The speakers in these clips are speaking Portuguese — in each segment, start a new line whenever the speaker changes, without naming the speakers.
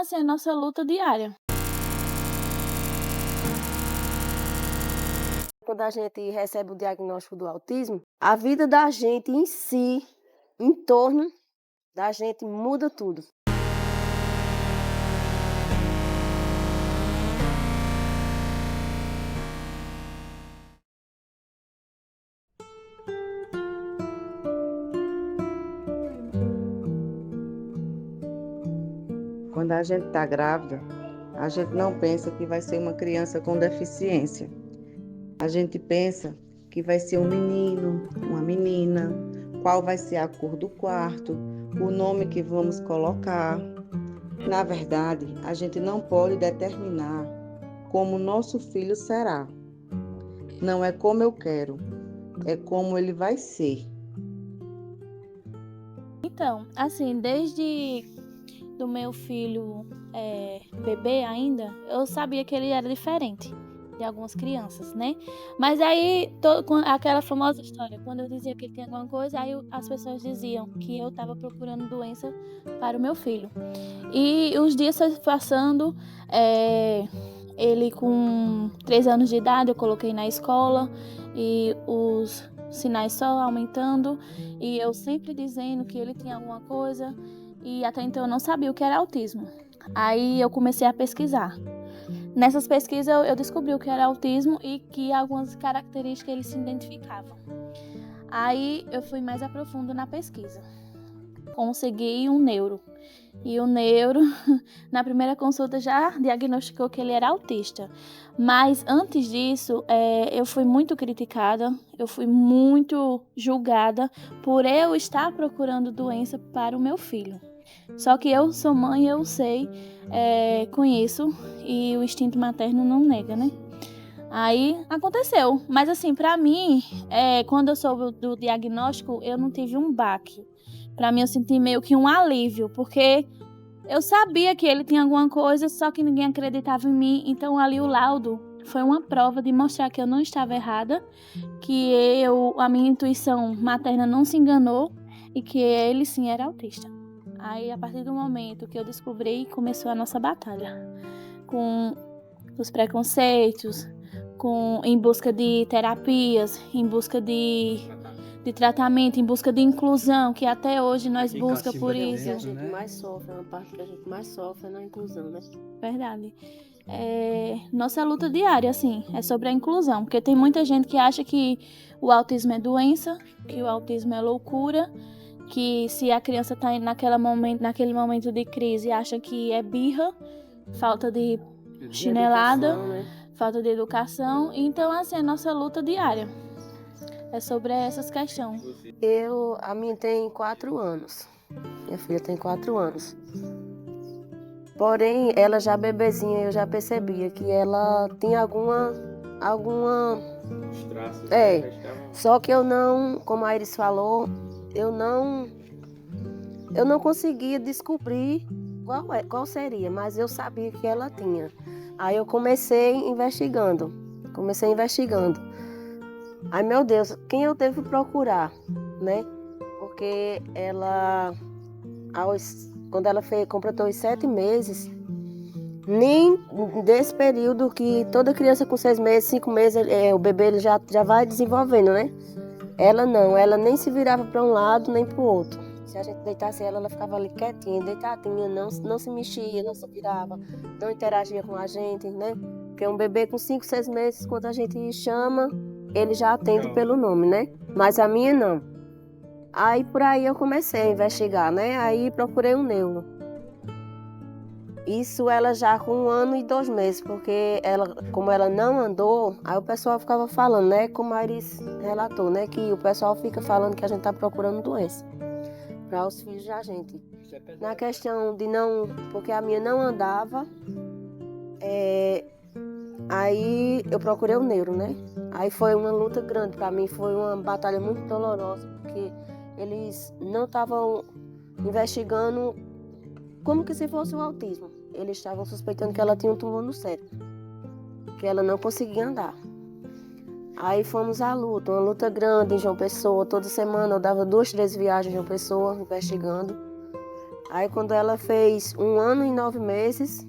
Assim, é a nossa luta diária.
Quando a gente recebe o diagnóstico do autismo, a vida da gente em si, em torno da gente, muda tudo.
Quando a gente está grávida, a gente não pensa que vai ser uma criança com deficiência. A gente pensa que vai ser um menino, uma menina, qual vai ser a cor do quarto, o nome que vamos colocar. Na verdade, a gente não pode determinar como nosso filho será. Não é como eu quero, é como ele vai ser.
Então, assim, desde do meu filho bebê ainda, eu sabia que ele era diferente de algumas crianças, né? Mas aí, com aquela famosa história, quando eu dizia que ele tinha alguma coisa, aí as pessoas diziam que eu estava procurando doença para o meu filho. E os dias foi passando, ele com 3 anos de idade eu coloquei na escola e os sinais só aumentando e eu sempre dizendo que ele tinha alguma coisa e até então eu não sabia o que era autismo. Aí eu comecei a pesquisar. Nessas pesquisas eu descobri o que era autismo e que algumas características ele se identificavam. Aí eu fui mais a profundo na pesquisa. Consegui um neuro. E o neuro, na primeira consulta, já diagnosticou que ele era autista. Mas antes disso, eu fui muito criticada, eu fui muito julgada por eu estar procurando doença para o meu filho. Só que eu sou mãe, eu sei, conheço, e o instinto materno não nega, né? Aí aconteceu. Mas assim, pra mim, quando eu soube do diagnóstico, eu não tive um baque. Pra mim, eu senti meio que um alívio, porque eu sabia que ele tinha alguma coisa, só que ninguém acreditava em mim. Então, ali o laudo foi uma prova de mostrar que eu não estava errada, que a minha intuição materna não se enganou e que ele sim era autista. Aí, a partir do momento que eu descobri, começou a nossa batalha com os preconceitos, em busca de terapias, em busca de tratamento, em busca de inclusão, que até hoje nós buscamos por
É o que
isso.
a gente mais sofre, é uma parte que a gente mais sofre é na inclusão, né?
Verdade. Nossa luta diária, assim, é sobre a inclusão, porque tem muita gente que acha que o autismo é doença, que o autismo é loucura, que se a criança está naquele momento de crise, acha que é birra, falta de chinelada,
Educação, né?
falta de educação. Então, assim, é nossa luta diária. É sobre essas questões.
A minha tem 4 anos. Minha filha tem 4 anos. Porém, ela já bebezinha, eu já percebia que ela tinha alguma.
Os traços,
É.
né? Estavam...
Só que eu não, como a Iris falou, eu não conseguia descobrir qual seria, mas eu sabia que ela tinha. Aí eu comecei investigando. Ai, meu Deus, quem eu devo procurar, né? Porque quando ela completou os 7 meses, nem desse período que toda criança com 6 meses, 5 meses, o bebê ele já vai desenvolvendo, né? Ela não, ela nem se virava para um lado nem para o outro. Se a gente deitasse ela, ela ficava ali quietinha, deitadinha, não se mexia, não se virava, não interagia com a gente, né? Porque um bebê com 5, 6 meses, quando a gente chama, ele já atende pelo nome, né? Mas a minha não. Aí por aí eu comecei a investigar, né? Aí procurei um neuro. Isso ela já com 1 ano e 2 meses, porque como ela não andou, aí o pessoal ficava falando, né? Como a Iris relatou, né? Que o pessoal fica falando que a gente tá procurando doença para os filhos da gente. Na questão de não, porque a minha não andava, aí eu procurei o neuro, né? Aí foi uma luta grande para mim, foi uma batalha muito dolorosa, porque eles não estavam investigando como que se fosse o autismo. Eles estavam suspeitando que ela tinha um tumor no cérebro, que ela não conseguia andar. Aí fomos à luta, uma luta grande em João Pessoa. Toda semana eu dava 2, 3 viagens em João Pessoa, investigando. Aí quando ela fez 1 ano e 9 meses,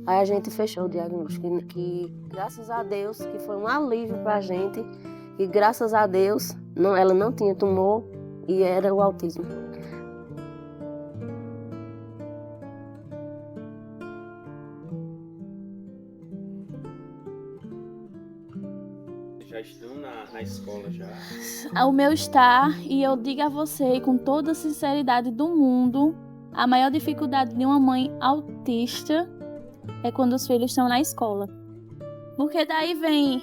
aí a gente fechou o diagnóstico. Que graças a Deus, que foi um alívio pra gente. E graças a Deus, ela não tinha tumor e era o autismo.
Já estão na escola já?
O meu está, e eu digo a você com toda a sinceridade do mundo, a maior dificuldade de uma mãe autista é quando os filhos estão na escola. Porque daí vem...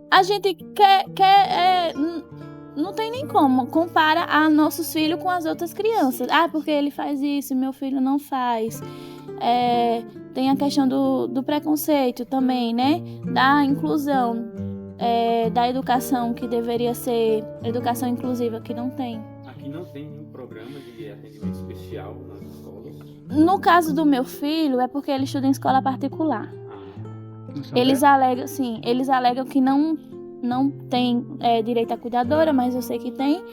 a gente não tem nem como compara a nossos filhos com as outras crianças. Porque ele faz isso, meu filho não faz. Tem a questão do preconceito também, né? Da inclusão, da educação que deveria ser educação inclusiva, que não tem.
Aqui não tem nenhum programa de atendimento especial nas escolas?
No caso do meu filho, é porque ele estuda em escola particular. Eles alegam que não tem direito à cuidadora, mas eu sei que tem.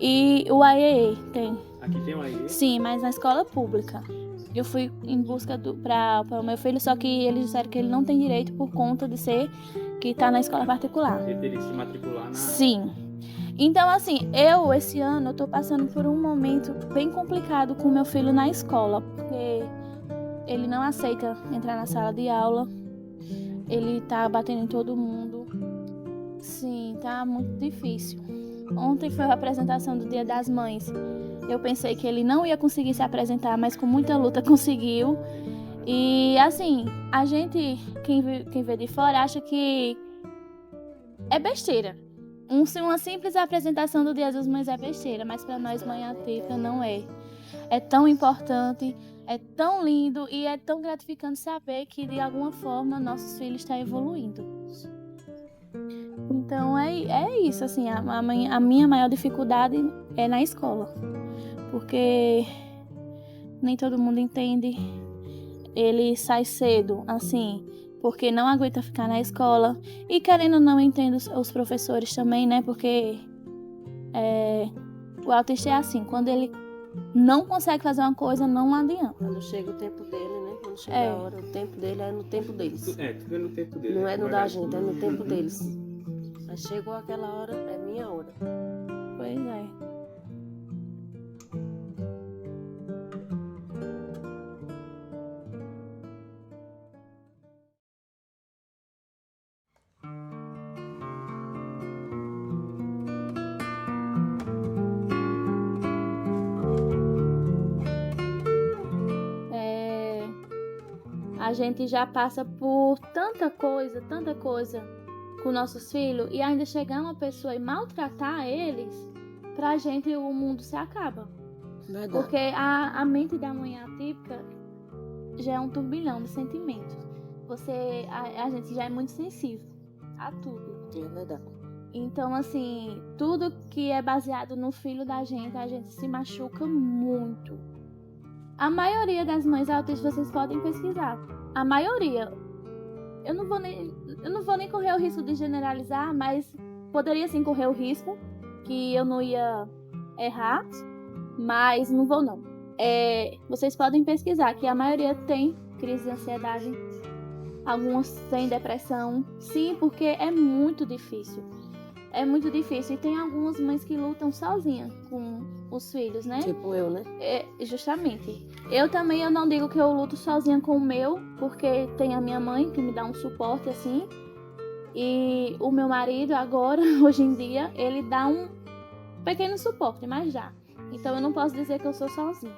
E o AEE tem.
Aqui tem o AEE?
Sim, mas na escola pública. Eu fui em busca para o meu filho, só que eles disseram que ele não tem direito por conta de ser que está na escola particular.
Ele teria que se matricular na...
Sim. Então, assim, esse ano, eu tô passando por um momento bem complicado com meu filho na escola, porque ele não aceita entrar na sala de aula. Ele tá batendo em todo mundo. Sim, tá muito difícil. Ontem foi a apresentação do Dia das Mães. Eu pensei que ele não ia conseguir se apresentar, mas com muita luta conseguiu. E assim, a gente, quem vê de fora, acha que é besteira. Uma simples apresentação do Dia das Mães é besteira, mas para nós, mãe atípica, não é. É tão importante, é tão lindo e é tão gratificante saber que, de alguma forma, nossos filhos estão evoluindo. Então, é isso, assim, a minha maior dificuldade é na escola. Porque nem todo mundo entende. Ele sai cedo, assim, porque não aguenta ficar na escola. E querendo ou não, entendo os professores também, né? Porque o autista é assim, quando ele não consegue fazer uma coisa, não adianta.
Quando chega o tempo dele, né? Quando chega a hora, o tempo dele é no tempo deles.
Tudo é no tempo dele.
Não é no da gente, é no tempo deles. Mas chegou aquela hora, é minha hora.
Pois é. A gente já passa por tanta coisa com nossos filhos, e ainda chegar uma pessoa e maltratar eles, pra gente o mundo se acaba.
Verdade.
Porque a mente da mãe atípica já é um turbilhão de sentimentos. A gente já é muito sensível a tudo.
É verdade.
Então, assim, tudo que é baseado no filho da gente, a gente se machuca muito. A maioria das mães autistas, vocês podem pesquisar. A maioria. Eu não vou nem correr o risco de generalizar, mas poderia sim correr o risco, que eu não ia errar, mas não vou não. Vocês podem pesquisar que a maioria tem crise de ansiedade, algumas têm depressão. Sim, porque é muito difícil. É muito difícil. E tem algumas mães que lutam sozinhas com os filhos, né?
Tipo eu, né?
Justamente. Eu não digo que eu luto sozinha com o meu, porque tem a minha mãe que me dá um suporte assim. E o meu marido agora, hoje em dia, ele dá um pequeno suporte, mas já. Então eu não posso dizer que eu sou sozinha.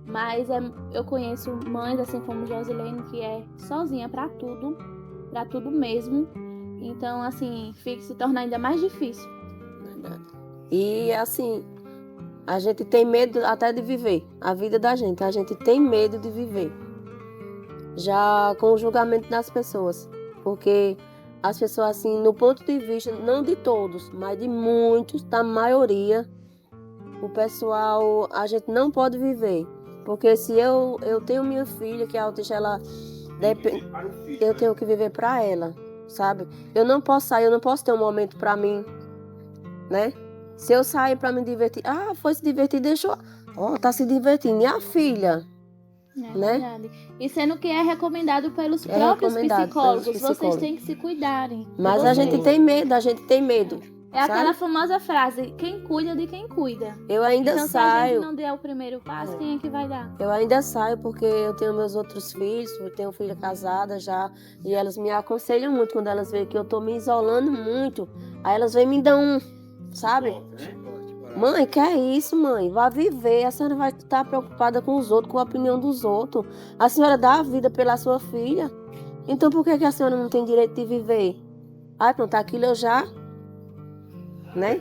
Mas eu conheço mães, assim como Josilene, que é sozinha pra tudo mesmo. Então, assim, se torna ainda mais difícil.
Verdade. E, assim, a gente tem medo até de viver. A vida da gente, a gente tem medo de viver. Já com o julgamento das pessoas. Porque as pessoas, assim, no ponto de vista, não de todos, mas de muitos, da maioria, o pessoal, a gente não pode viver. Porque se eu tenho minha filha, que é autista, eu tenho que viver para ela. Sabe? Eu não posso sair, eu não posso ter um momento pra mim, né? Se eu sair para me divertir, foi se divertir, deixou. Tá se divertindo. E a filha?
É
Né?
verdade. E sendo que é recomendado pelos
É
próprios
recomendado
psicólogos,
pelos
vocês
psicólogos.
têm que se cuidarem.
Mas a
Vocês.
gente tem medo,
É aquela
sabe?
famosa frase, quem cuida de quem cuida.
Eu ainda
Então, se a gente
saio.
não der o primeiro passo, quem é que vai dar?
Eu ainda saio porque eu tenho meus outros filhos, eu tenho filha casada já, e elas me aconselham muito quando elas veem que eu tô me isolando muito. Aí elas vêm e me dão sabe? Mãe, que é isso, mãe? Vai viver, a senhora vai estar preocupada com os outros, com a opinião dos outros. A senhora dá a vida pela sua filha, então por que a senhora não tem direito de viver? Pronto, aquilo eu já, né?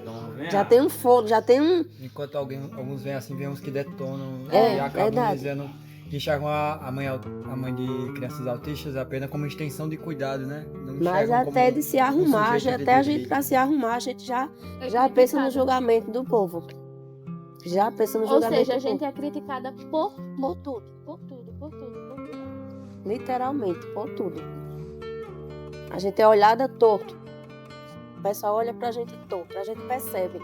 Já tem um fogo, já tem um...
Enquanto alguns vêm assim, vêm uns que detonam
É,
e acabam
verdade.
dizendo que enxergam a mãe de crianças autistas apenas como extensão de cuidado, né? Não
Mas
enxergam
até
como
de se arrumar,
sujeito de
até a gente
direito.
para se arrumar, a gente já
É
pensa no
criticada.
julgamento do povo. Já pensa no
Ou
julgamento
seja, a
do povo.
gente é criticada por tudo. Por tudo, por tudo, por tudo.
Literalmente, por tudo. A gente é olhada torto. O pessoal olha pra gente torto, a gente percebe.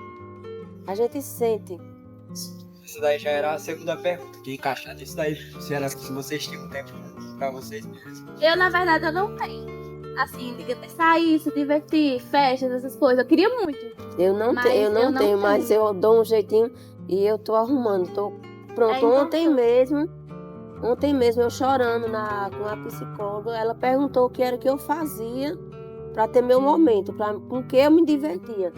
A gente sente.
Isso daí já era a segunda pergunta, que encaixar nisso daí, se vocês tinham tempo pra vocês mesmos.
Eu, na verdade, eu não tenho. Assim, de sair, se divertir, festas, essas coisas. Eu queria muito.
Eu não
Mas
tenho,
eu não
tenho, mas
tenho.
eu dou um jeitinho e eu tô arrumando. Tô pronto.
É
Ontem mesmo eu chorando com a psicóloga, ela perguntou o que era que eu fazia para ter meu momento, com que eu me divertia.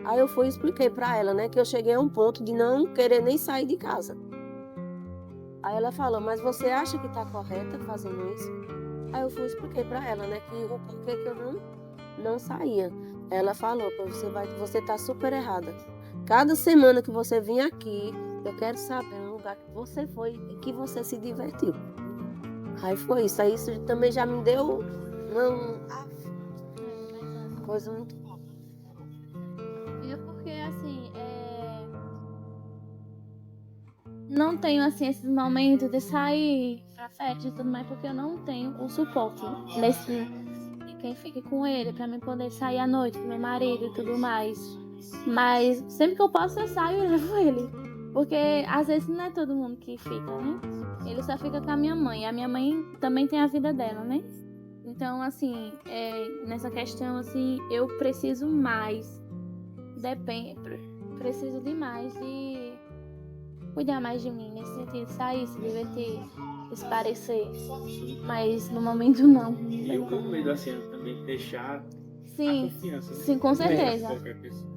Aí eu fui e expliquei para ela, né, que eu cheguei a um ponto de não querer nem sair de casa. Aí ela falou, mas você acha que tá correta fazendo isso? Aí eu fui e expliquei para ela, né, que o porquê que eu não saía. Ela falou, você tá super errada. Cada semana que você vir aqui, eu quero saber o lugar que você foi e que você se divertiu. Aí foi isso. Aí isso também já me deu coisa muito boa.
É porque, assim, não tenho, assim, esses momentos de sair pra festa e tudo mais, porque eu não tenho o suporte de quem fique com ele, pra mim poder sair à noite com meu marido e tudo mais. Mas sempre que eu posso, eu saio e levo ele. Porque, às vezes, não é todo mundo que fica, né? Ele só fica com a minha mãe. A minha mãe também tem a vida dela, né? Então, assim, nessa questão, assim, eu preciso mais. Preciso demais de cuidar mais de mim, nesse sentido, sair, se divertir, esparecer. Mas no momento não.
E o medo assim também deixar a
Sim,
confiança, né?
sim, com certeza.
Qualquer pessoa.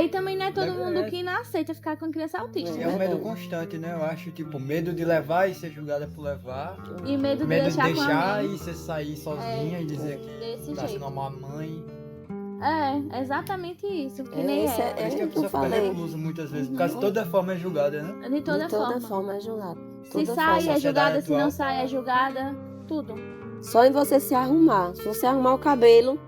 E também não é todo mundo que não aceita ficar com criança autista.
É um medo constante, né? Eu acho, tipo, medo de levar e ser julgada por levar.
E medo de
Medo de
deixar com a
deixar
mãe.
e você sair sozinha e dizer
Desse
que tá
jeito.
sendo uma mãe.
É exatamente isso, que nem
Isso
é.
Por isso que a
o que eu
pessoa fica
falei.
reclusa muitas vezes. Porque de toda forma é julgada, né?
De toda
De toda
forma.
forma é julgado.
Se
Toda
sai
forma.
é julgada,
Sociedade
se não
atual.
sai é julgada, tudo.
Só em você se arrumar. Se você arrumar o cabelo,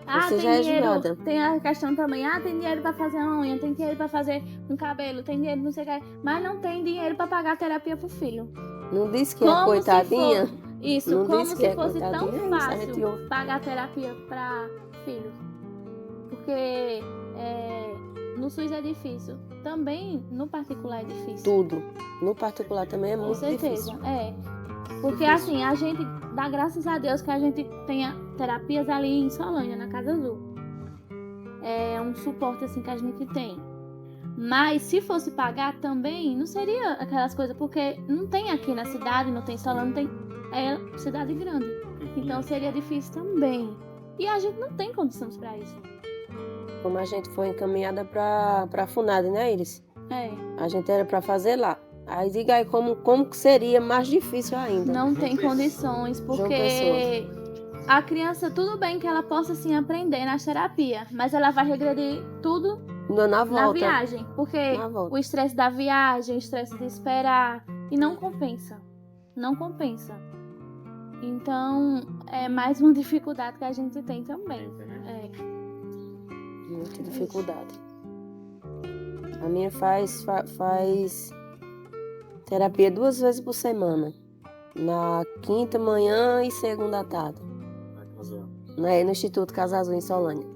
você
Tem
já é
dinheiro,
julgada.
tem a questão também, tem dinheiro pra fazer a unha, tem dinheiro pra fazer um cabelo, tem dinheiro não sei o que, mas não tem dinheiro pra pagar terapia pro filho.
Não disse que é
Como
coitadinha?
se for, isso,
Não
como
disse que
se
é
fosse tão
coitadinha, isso, a gente
fácil
ouve.
pagar terapia pra filho. Porque no SUS é difícil. Também no particular é difícil.
Tudo. No particular também é
Com
muito
certeza,
difícil.
Porque assim, a gente dá graças a Deus que a gente tenha terapias ali em Solânia, na Casa Azul. É um suporte assim que a gente tem. Mas se fosse pagar também, não seria aquelas coisas, porque não tem aqui na cidade, não tem Solânia, não tem. É cidade grande. Então seria difícil também. E a gente não tem condições pra isso.
Como a gente foi encaminhada pra FUNAD, né, Iris? A gente era pra fazer lá. Aí diga aí como que seria mais difícil ainda.
Não tem condições, porque a criança, tudo bem que ela possa sim aprender na terapia, mas ela vai regredir tudo
Na volta.
na viagem, porque
Na volta.
o estresse da viagem, o estresse de esperar, e não compensa. Não compensa. Então, é mais uma dificuldade que a gente tem também.
Muita dificuldade. A minha faz terapia 2 vezes por semana. Na quinta manhã e segunda à tarde. No Instituto Casa Azul, em Solânia.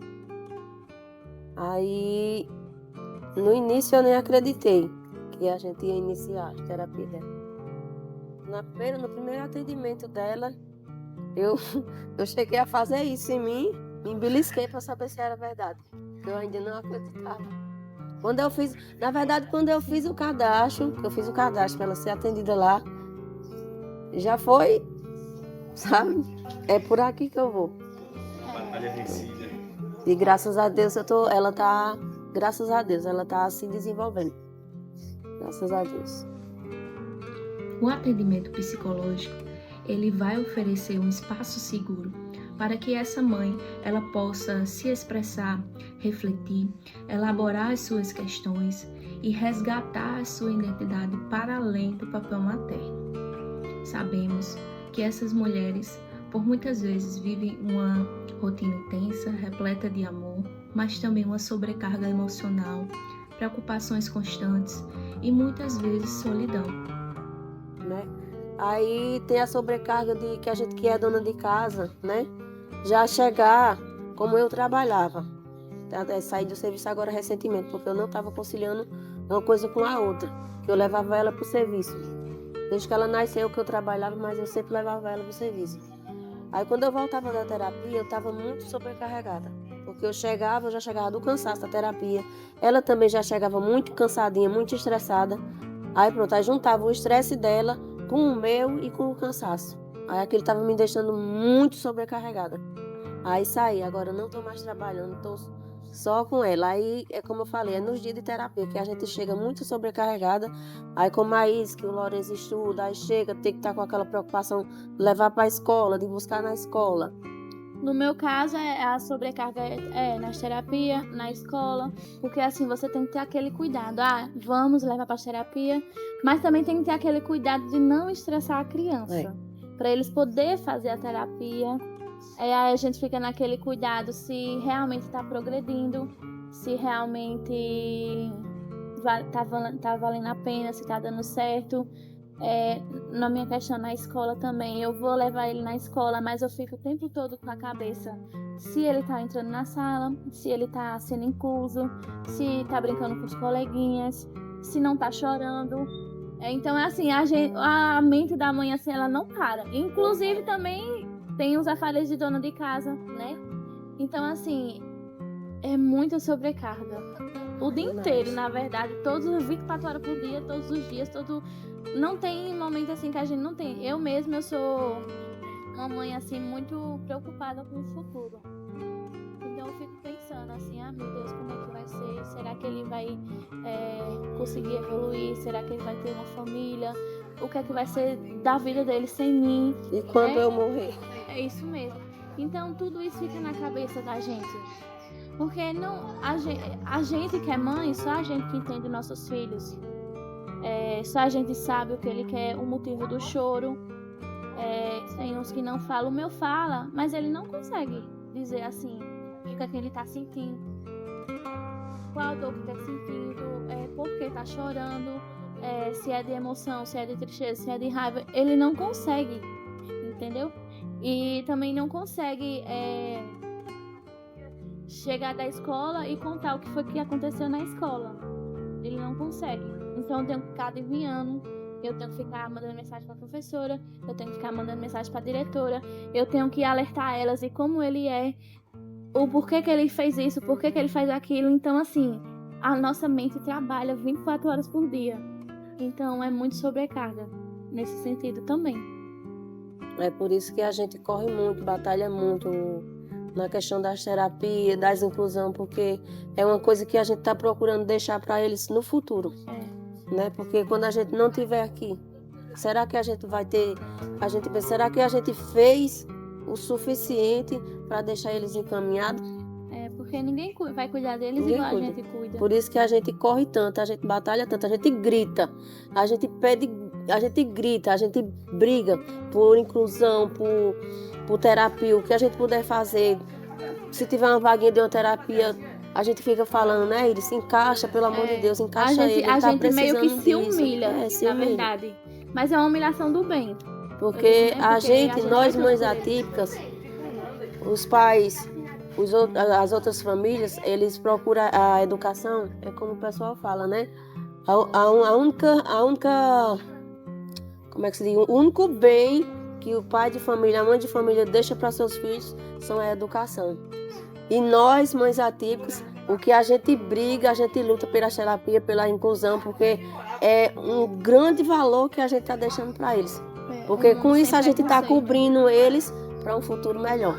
Aí No início eu nem acreditei que a gente ia iniciar a terapia dela. No primeiro atendimento dela, eu cheguei a fazer isso em mim, me belisquei para saber se era verdade. Eu ainda não acreditava. Quando eu fiz o cadastro, para ela ser atendida lá, já foi, sabe? É por aqui que eu vou.
Batalha vencida.
E graças a Deus ela tá se desenvolvendo. Graças a Deus.
O atendimento psicológico, ele vai oferecer um espaço seguro para que essa mãe ela possa se expressar, refletir, elaborar as suas questões e resgatar a sua identidade para além do papel materno. Sabemos que essas mulheres, por muitas vezes, vivem uma rotina intensa, repleta de amor, mas também uma sobrecarga emocional, preocupações constantes e muitas vezes solidão.
Né? Aí tem a sobrecarga de que a gente que é dona de casa, né? Já chegar como eu trabalhava. Saí do serviço agora recentemente, porque eu não estava conciliando uma coisa com a outra. Que eu levava ela para o serviço. Desde que ela nasceu que eu trabalhava, mas eu sempre levava ela para o serviço. Aí quando eu voltava da terapia, eu estava muito sobrecarregada. Porque eu já chegava do cansaço da terapia. Ela também já chegava muito cansadinha, muito estressada. Aí pronto, aí juntava o estresse dela com o meu e com o cansaço. Aí aquilo estava me deixando muito sobrecarregada. Aí saí, agora eu não estou mais trabalhando, estou só com ela. Aí é como eu falei, é nos dias de terapia que a gente chega muito sobrecarregada. Aí como a Is, que o Lourenço estuda, aí chega, tem que estar com aquela preocupação de levar para a escola, de buscar na escola.
No meu caso, a sobrecarga é nas terapias, na escola, porque assim, você tem que ter aquele cuidado. Vamos levar para a terapia, mas também tem que ter aquele cuidado de não estressar a criança. Para eles poderem fazer a terapia. Aí a gente fica naquele cuidado se realmente está progredindo, se realmente tá valendo a pena, se está dando certo. Na minha questão na escola também, eu vou levar ele na escola, mas eu fico o tempo todo com a cabeça se ele tá entrando na sala, se ele tá sendo incluso, se tá brincando com os coleguinhas, se não tá chorando. Então assim, a mente da mãe assim, ela não para. Inclusive também tem os afazeres de dona de casa, né? Então assim, é muita sobrecarga. O dia inteiro, na verdade, todos os 24 horas por dia, todos os dias, não tem momento assim que a gente não tem. Eu mesma, eu sou uma mãe assim muito preocupada com o futuro. Então eu fico pensando assim, meu Deus, como é que vai ser? Será que ele vai conseguir evoluir? Será que ele vai ter uma família? O que é que vai ser da vida dele sem mim?
E quando eu morrer?
É isso mesmo. Então tudo isso fica na cabeça da gente. Porque não, a gente que é mãe, só a gente que entende nossos filhos. Só a gente sabe o que ele quer, o motivo do choro. Tem uns que não falam, o meu fala, mas ele não consegue dizer assim o que é que ele tá sentindo, qual dor que tá sentindo, por que tá chorando, se é de emoção, se é de tristeza, se é de raiva. Ele não consegue, entendeu? E também não consegue chegar da escola e contar o que foi que aconteceu na escola. Ele não consegue. Então eu tenho que ficar adivinhando, eu tenho que ficar mandando mensagem para a professora, eu tenho que ficar mandando mensagem para a diretora, eu tenho que alertar elas de como ele é, o porquê que ele fez isso, o porquê que ele faz aquilo. Então assim, a nossa mente trabalha 24 horas por dia. Então é muito sobrecarga nesse sentido também.
É por isso que a gente corre muito, batalha muito na questão das terapias, das inclusão, porque é uma coisa que a gente está procurando deixar para eles no futuro. Né? Porque quando a gente não estiver aqui, será que a gente vai ter... será que a gente fez o suficiente para deixar eles encaminhados?
Porque ninguém vai cuidar deles igual a gente cuida.
Por isso que a gente corre tanto, a gente batalha tanto, a gente grita, a gente pede, a gente grita, a gente briga por inclusão, por terapia, o que a gente puder fazer. Se tiver uma vaguinha de uma terapia, a gente fica falando, né, Iris? Se encaixa, pelo amor de Deus, encaixa ele.
A
tá
gente meio que se
disso.
humilha, na verdade. Mas é uma humilhação do bem.
Porque nós mães atípicas, os pais as outras famílias, eles procuram a educação, é como o pessoal fala, né? A única, como é que se diz? O único bem que o pai de família, a mãe de família deixa para seus filhos são a educação. E nós, mães atípicas, o que a gente briga, a gente luta pela terapia, pela inclusão, porque é um grande valor que a gente está deixando para eles. Porque com isso a gente está cobrindo eles para um futuro melhor.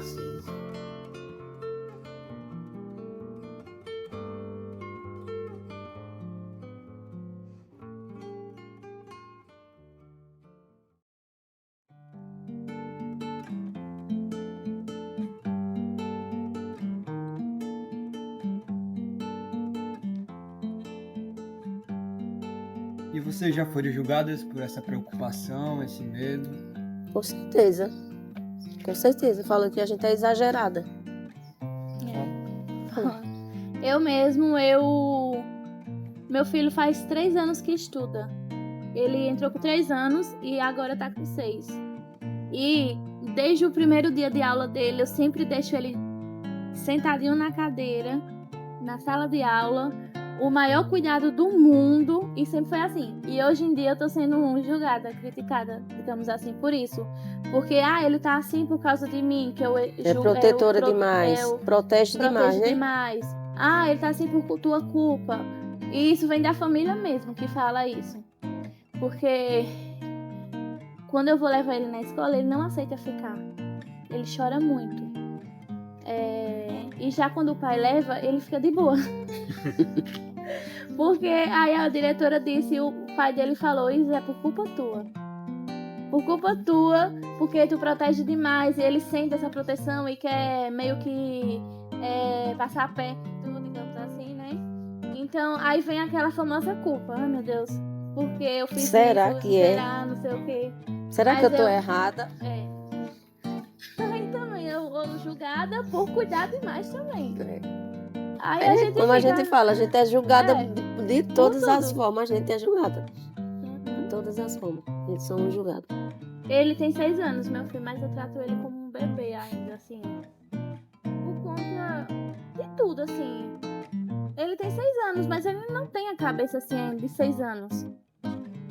E vocês já foram julgadas por essa preocupação, esse medo?
Com certeza. Com certeza. Falam que a gente é exagerada.
Eu mesmo, meu filho faz 3 anos que estuda. Ele entrou com 3 anos e agora tá com 6. E desde o primeiro dia de aula dele, eu sempre deixo ele sentadinho na cadeira, na sala de aula, o maior cuidado do mundo, e sempre foi assim. E hoje em dia eu tô sendo julgada, criticada, digamos assim, por isso. Porque, ele tá assim por causa de mim, que eu
É protetora demais, protege demais, né?
demais. Ele tá assim por tua culpa. E isso vem da família mesmo, que fala isso. Porque quando eu vou levar ele na escola, ele não aceita ficar. Ele chora muito. E já quando o pai leva, ele fica de boa. Porque aí a diretora disse, o pai dele falou, isso é por culpa tua. Por culpa tua, porque tu protege demais. E ele sente essa proteção e quer meio que passar perto, digamos assim, né? Então, aí vem aquela famosa culpa. Ai, meu Deus, porque eu fiz
Será
isso,
que
será, não sei o quê.
Será
Mas
que eu tô errada?
Aí também eu julgada por cuidar demais também. Aí
Como a gente fala, a gente é julgada de todas
tudo.
as formas, a gente é julgada. De todas as formas, eles são julgados.
Ele tem 6 anos, meu filho, mas eu trato ele como um bebê ainda, assim. Por conta de tudo, assim. Ele tem 6 anos, mas ele não tem a cabeça, assim, de 6 anos.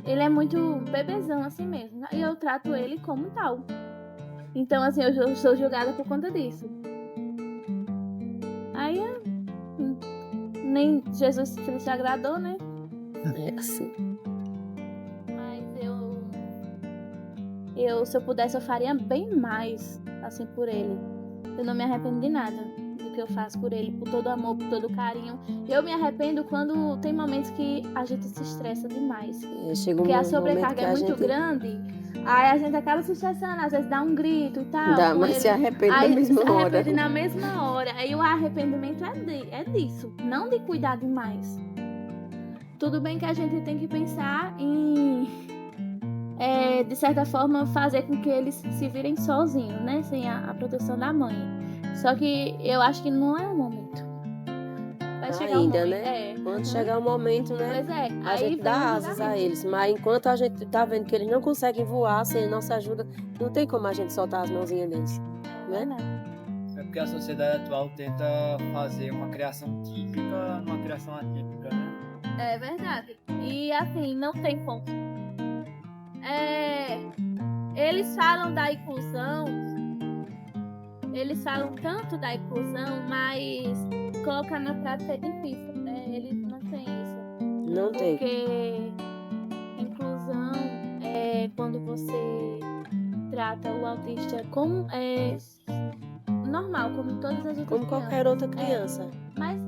Ele é muito bebezão, assim mesmo. E eu trato ele como tal. Então, assim, eu sou julgada por conta disso. Aí, nem Jesus Cristo agradou, né?
É assim.
Mas se eu pudesse, eu faria bem mais, assim, por ele. Eu não me arrependo de nada do que eu faço por ele, por todo amor, por todo carinho. Eu me arrependo quando tem momentos que a gente se estressa demais. Porque a sobrecarga é muito grande, aí a gente acaba se estressando, às vezes dá um grito e tal.
Mas se arrepende na mesma hora.
Se arrepende na mesma hora. Aí o arrependimento é disso, não de cuidar demais. Tudo bem que a gente tem que pensar em, de certa forma, fazer com que eles se virem sozinhos, né? Sem a proteção da mãe. Só que eu acho que não é o momento. Vai chegar
Ainda,
o momento,
né? Quando chegar o momento, né?
Pois é.
A gente dá asas a eles. Mas enquanto a gente tá vendo que eles não conseguem voar sem nossa ajuda, não tem como a gente soltar as mãozinhas deles. Né?
É porque a sociedade atual tenta fazer uma criação típica numa criação atípica, né?
É verdade. E assim, não tem como. Eles falam da inclusão, eles falam tanto da inclusão, mas colocar na prática é difícil, né? Eles não têm isso.
Não tem.
Porque inclusão é quando você trata o autista como normal, como todas as outras
Como qualquer outra criança.
Mas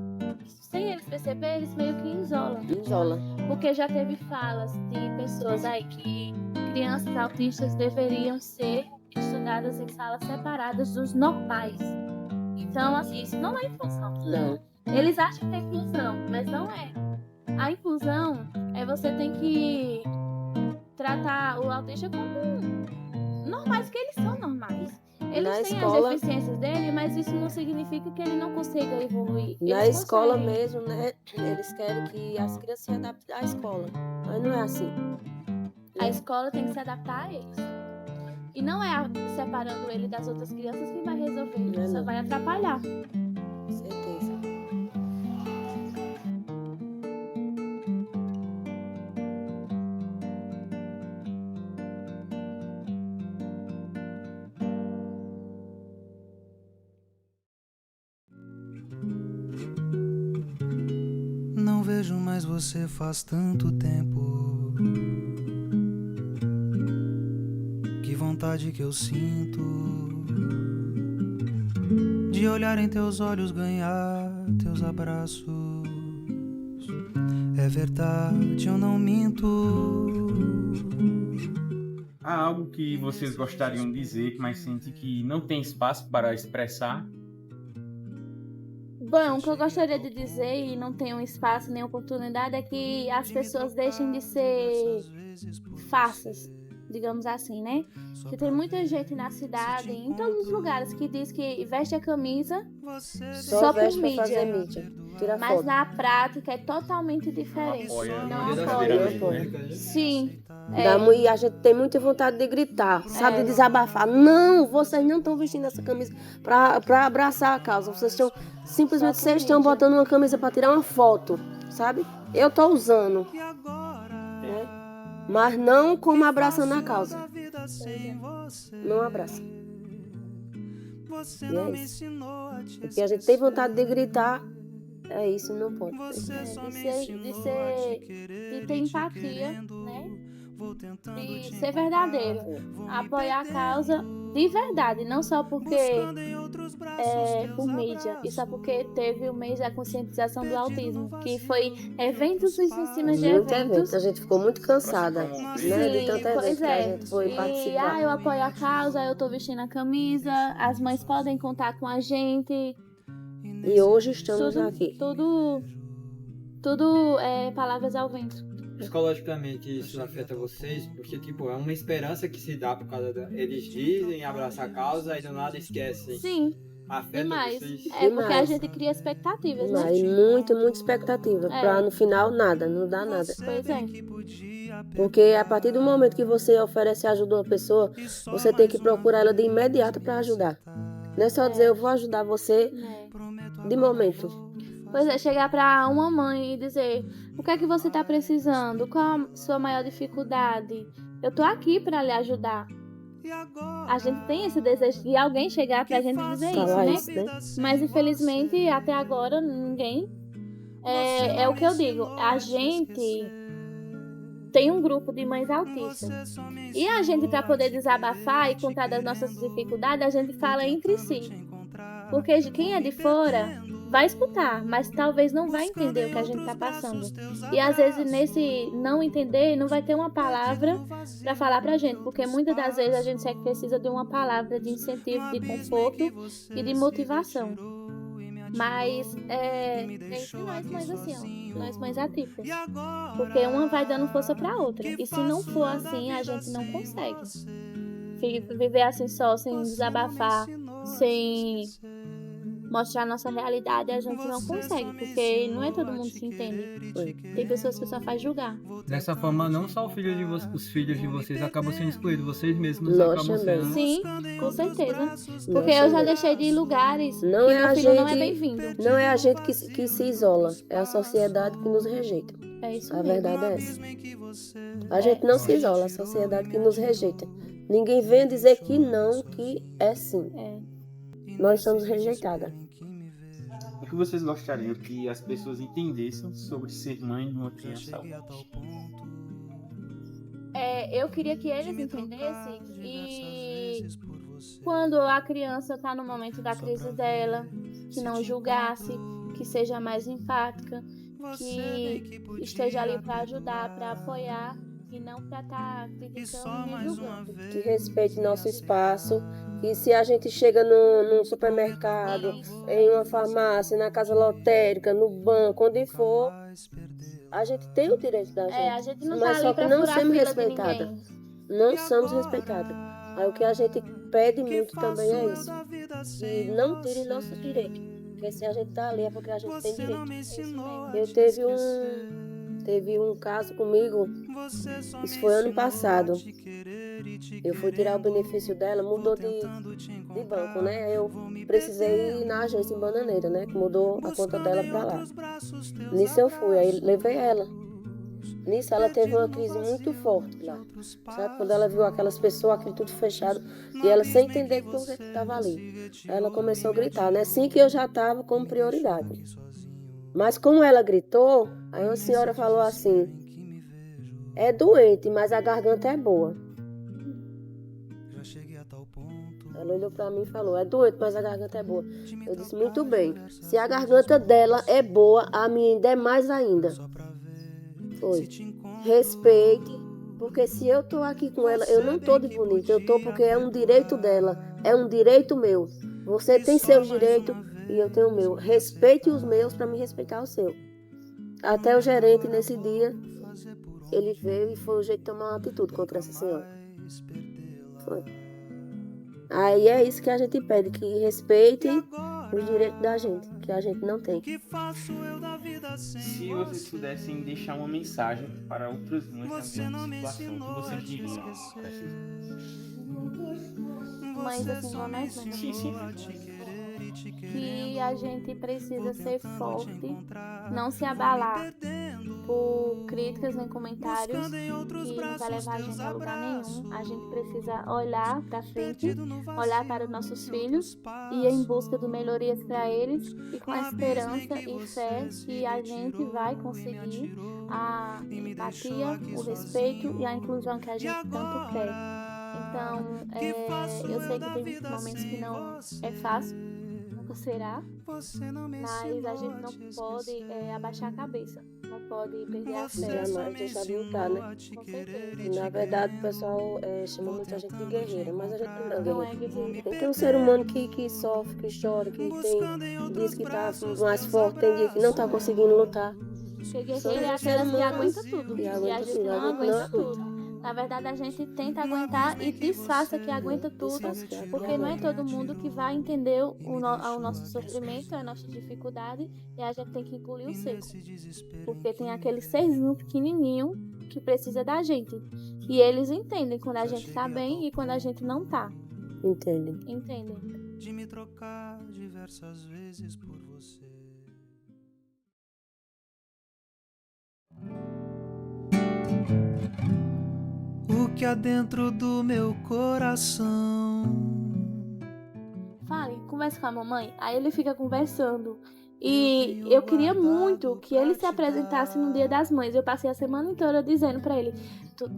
sem eles perceber, eles meio que isolam.
Isola.
Porque já teve falas de pessoas aí que crianças autistas deveriam ser estudadas em salas separadas dos normais. Então, assim, isso não é inclusão.
Não.
Eles acham que é inclusão, mas não é. A inclusão você tem que tratar o autista como normais, que eles são normais. Eles têm as deficiências dele, mas isso não significa que ele não consiga evoluir.
Na escola mesmo, né? Eles querem que as crianças se adaptem à escola. Mas não é assim.
A escola tem que se adaptar a eles. E não é separando ele das outras crianças que vai resolver. Só vai atrapalhar.
vejo, mas você faz tanto tempo. Que vontade que eu sinto de olhar em teus olhos, ganhar teus abraços. É verdade, eu não minto.
Há algo que vocês gostariam de dizer, mas sente que não tem espaço para expressar?
Bom, o que eu gostaria de dizer, e não tenho espaço nem oportunidade, é que as pessoas deixem de ser farsas, digamos assim, né? Que tem muita gente na cidade, em todos os lugares, que diz que veste a camisa só por
veste pra fazer
mídia.
mídia. Tira
Mas
foto.
na prática é totalmente diferente.
apoia,
Não
Maioria das
apoia.
vezes,
apoia.
né?
Sim.
E a gente tem muita vontade de gritar, sabe?
É.
De desabafar. Não, vocês não estão vestindo essa camisa pra abraçar a causa. Vocês estão, simplesmente,
Só por
vocês estão
mídia.
botando uma camisa pra tirar uma foto, sabe? Eu tô usando, né? Mas não como abraçando a causa. Não abraça. E é isso. Porque a gente tem vontade de gritar, é isso, não pode.
De ter empatia, né? De ser verdadeiro. Apoiar a causa de verdade, não só porque por mídia, e só porque teve o mês da conscientização do autismo, que foi eventos em cima de
Muito evento.
eventos.
A gente ficou muito cansada, né? De tanto evento
Pois
que a
é.
gente foi participar.
Eu apoio a causa, eu tô vestindo a camisa, as mães podem contar com a gente.
E hoje estamos
Tudo,
aqui.
tudo é palavras ao vento.
Psicologicamente isso afeta vocês, porque tipo, é uma esperança que se dá por causa eles dizem abraçar a causa e do nada esquecem.
Sim,
Afeta
demais.
vocês.
É porque a
Demais.
gente cria expectativas, né?
E muita expectativa.
É.
Pra no final nada, não dá nada.
Pois é.
Porque a partir do momento que você oferece ajuda a uma pessoa, você tem que procurar ela de imediato para ajudar. Não é só dizer eu vou ajudar você
É.
de momento.
Pois é, chegar pra uma mãe e dizer o que é que você tá precisando, qual a sua maior dificuldade. Eu tô aqui pra lhe ajudar. A gente tem esse desejo de alguém chegar pra gente dizer
Falar
isso, né? Mas infelizmente até agora ninguém. É o que eu digo, a gente tem um grupo de mães autistas. E a gente, para poder desabafar e contar das nossas dificuldades, a gente fala entre si. Porque quem é de fora vai escutar, mas talvez não vai entender o que a gente está passando. E às vezes nesse não entender, não vai ter uma palavra para falar pra gente. Porque muitas das vezes a gente sempre precisa de uma palavra de incentivo, de conforto e de motivação. Mas entre nós mães assim, ó, nós mães atípicas. Porque uma vai dando força pra outra. E se não for assim, a gente não consegue. Viver assim só, sem desabafar, sem mostrar nossa realidade, a gente não consegue. Porque não é todo mundo que entende. Tem pessoas que só faz julgar.
Dessa forma, não só os filhos de vocês acabam sendo excluídos, vocês mesmos
Nós
acabam
também.
sendo.
Sim, com certeza. Porque eu já deixei de ir em lugares
Não
que
é
meu
a
filho não é
gente-
bem-vindo.
Não é a gente que se isola, é a sociedade que nos rejeita.
É isso
A
mesmo.
verdade é essa. A gente não se isola, a sociedade que nos rejeita. Ninguém vem dizer que não, que é sim.
É.
Nós somos rejeitadas.
O que vocês gostariam que as pessoas entendessem sobre ser mãe de uma criança autista?
Eu queria que eles entendessem e quando a criança está no momento da crise dela, que não julgasse, que seja mais empática, que esteja ali para ajudar, para apoiar e não para estar criticando nem julgando.
Que respeite nosso espaço. E se a gente chega num supermercado, em uma farmácia, na casa lotérica, no banco, onde for, a gente tem o direito da gente.
A gente não
Mas
tá
só
ali
que
para
não
furar a
somos
fila de
respeitadas.
ninguém.
Não somos respeitadas. Aí o que a gente pede muito também é isso. Que não tirem nossos direitos. Porque se a gente tá ali é porque a gente tem direito. Eu teve um caso comigo, isso foi ano passado. Eu fui tirar o benefício dela, mudou de banco, né? Aí eu precisei ir na agência em Bananeira, né? Que mudou a conta dela pra lá. Nisso eu fui, aí levei ela. Nisso ela teve uma crise muito forte lá, sabe? Quando ela viu aquelas pessoas, aquilo tudo fechado, e ela sem entender por que estava ali. Aí ela começou a gritar, né? Assim que eu já estava como prioridade. Mas como ela gritou, aí uma senhora falou assim, é doente, mas a garganta é boa. Ela olhou pra mim e falou, é doente, mas a garganta é boa. Eu disse, muito bem. Se a garganta dela é boa, a minha ainda é mais ainda. Foi. Respeite, porque se eu tô aqui com ela, eu não tô de bonita. Eu tô porque é um direito dela, é um direito meu. Você tem seus direitos e eu tenho o meu. Respeite os meus para me respeitar o seu. Até o gerente, nesse dia, ele veio e foi o jeito de tomar uma atitude contra essa senhora. Foi. Aí é isso que a gente pede, que respeitem os direitos da gente, que a gente não tem.
Se vocês pudessem deixar uma mensagem para outras mães na mesma situação, o que vocês diriam para essas
Mas assim, igual nós, né?
Sim.
Que a gente precisa ser forte, não se abalar por críticas nem comentários que não vai levar a gente a lugar nenhum. A gente precisa olhar para frente, olhar para os nossos filhos e ir em busca de melhorias para eles e com a esperança e fé que a gente vai conseguir a empatia, o respeito e a inclusão que a gente tanto quer. Então, eu sei que tem momentos que não é fácil, nunca será, mas a gente não pode abaixar a cabeça, não pode perder a fé.
Jamais deixar de lutar, né?
Com certeza.
E, na verdade, o pessoal chama muita gente de guerreira, mas a gente não é
Não é
guerreira.
guerreiro.
Tem um ser humano que sofre, que chora, que diz que tá mais forte, tem dia que não tá conseguindo lutar.
Porque guerreiro é aquela que aguenta tudo, e a gente não aguenta
tudo.
tudo. Na verdade, a gente tenta aguentar e disfarça que aguenta tudo, porque não é todo mundo que vai entender o nosso sofrimento, a nossa dificuldade, e a gente tem que engolir o seco. Porque tem aquele serzinho pequenininho que precisa da gente. E eles entendem quando a gente tá bem e quando a gente não tá.
Entendem.
Entendem.
De me trocar diversas vezes por você. O que há dentro do meu coração?
Fale, conversa com a mamãe. Aí ele fica conversando. E eu queria muito que ele se apresentasse no Dia das Mães. Eu passei a semana inteira dizendo pra ele,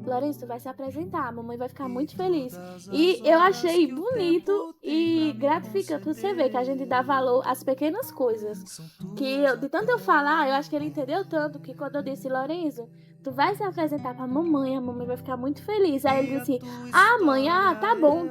Lourenço, tu vai se apresentar, a mamãe vai ficar muito feliz. E eu achei bonito e gratificante você ver que a gente dá valor às pequenas coisas. Que de tanto eu falar, eu acho que ele entendeu tanto que quando eu disse, Lourenço, tu vai se apresentar pra mamãe, a mamãe vai ficar muito feliz. Aí ele disse, mãe, tá bom.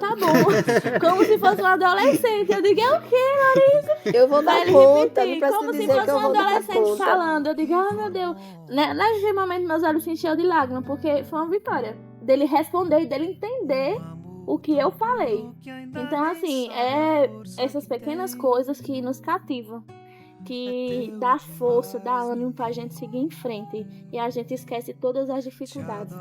Como se fosse um adolescente. Eu digo, é o quê, Lourenço?
Eu vou dar
Ele
conta,
repetir,
não precisa
como se
dizer
fosse
que eu
um
vou dar
adolescente
conta.
falando. Eu digo, meu Deus. Naquele momento, meus olhos se encheu de lágrimas, porque foi uma vitória. Dele responder e dele entender o que eu falei. Então, assim, essas pequenas coisas que nos cativam, que dá força, dá ânimo pra gente seguir em frente. E a gente esquece todas as dificuldades.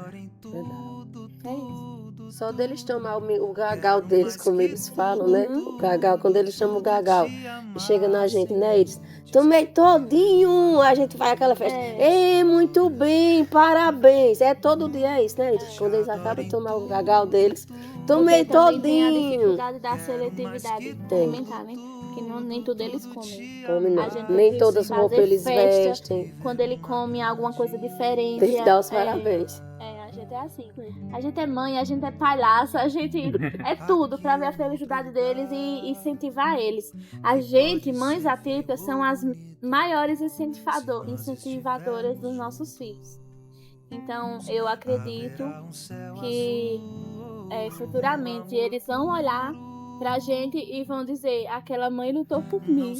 É isso.
Só deles tomar o gagal deles, como eles falam, né? O gagal, quando eles chamam o gagal, e chega na gente, né? Eles, tomei todinho, a gente faz aquela festa. Ei, muito bem, parabéns. Todo dia isso, né? Quando eles acabam de tomar o gagal deles, tomei
Porque também tem a
todinho.
dificuldade da seletividade alimentar, né? Que nem tudo eles comem.
Come não.
A gente
Nem
tem
todas
que
as roupas
fazer
eles
festa.
vestem.
Quando ele come alguma coisa diferente.
Tem que dar os parabéns.
A gente é assim. A gente é mãe, a gente é palhaça, a gente é tudo pra ver a felicidade deles e incentivar eles. A gente, mães atípicas, são as maiores incentivadoras dos nossos filhos. Então, eu acredito que futuramente eles vão olhar pra gente e vão dizer, aquela mãe lutou por mim.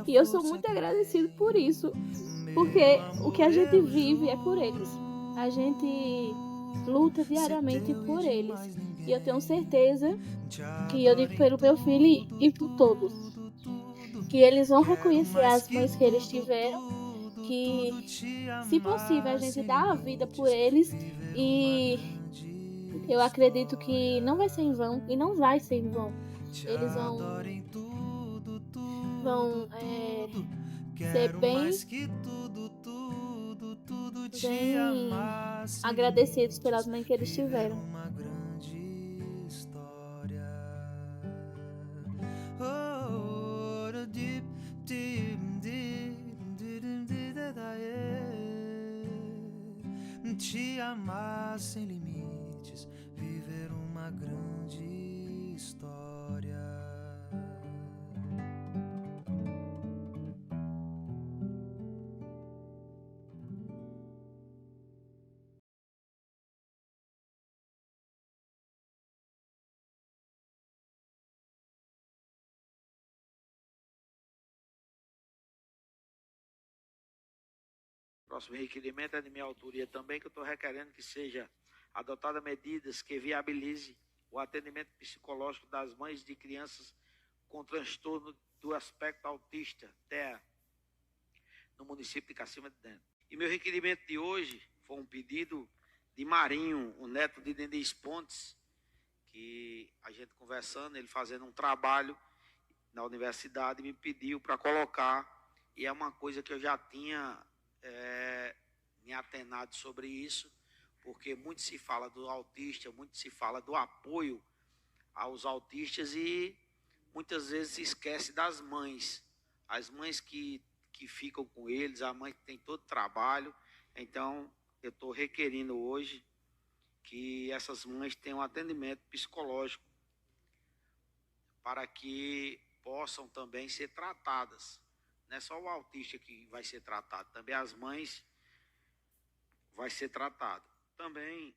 E eu sou muito agradecido por isso. Porque o que a gente vive é por eles. A gente luta diariamente por eles. E eu tenho certeza que eu digo pelo meu filho e por todos. Que eles vão reconhecer as mães que eles tiveram. Que, se possível, a gente dá a vida por eles. E eu acredito que não vai ser em vão. E não vai ser em vão. Eles vão ser bem agradecidos pelas mães que eles tiveram.
te amar sem limites, viver uma grande história.
Próximo requerimento é de minha autoria também, que eu estou requerendo que seja adotada medidas que viabilize o atendimento psicológico das mães de crianças com transtorno do aspecto autista, TEA, no município de Cacima de Dentro. E meu requerimento de hoje foi um pedido de Marinho, o neto de Denis Pontes, que a gente conversando, ele fazendo um trabalho na universidade, me pediu para colocar, e é uma coisa que eu já tinha me atenado sobre isso, porque muito se fala do autista, muito se fala do apoio aos autistas e muitas vezes se esquece das mães, as mães que ficam com eles, a mãe que tem todo o trabalho. Então eu estou requerindo hoje que essas mães tenham atendimento psicológico para que possam também ser tratadas. Não é só o autista que vai ser tratado, também as mães vai ser tratado. Também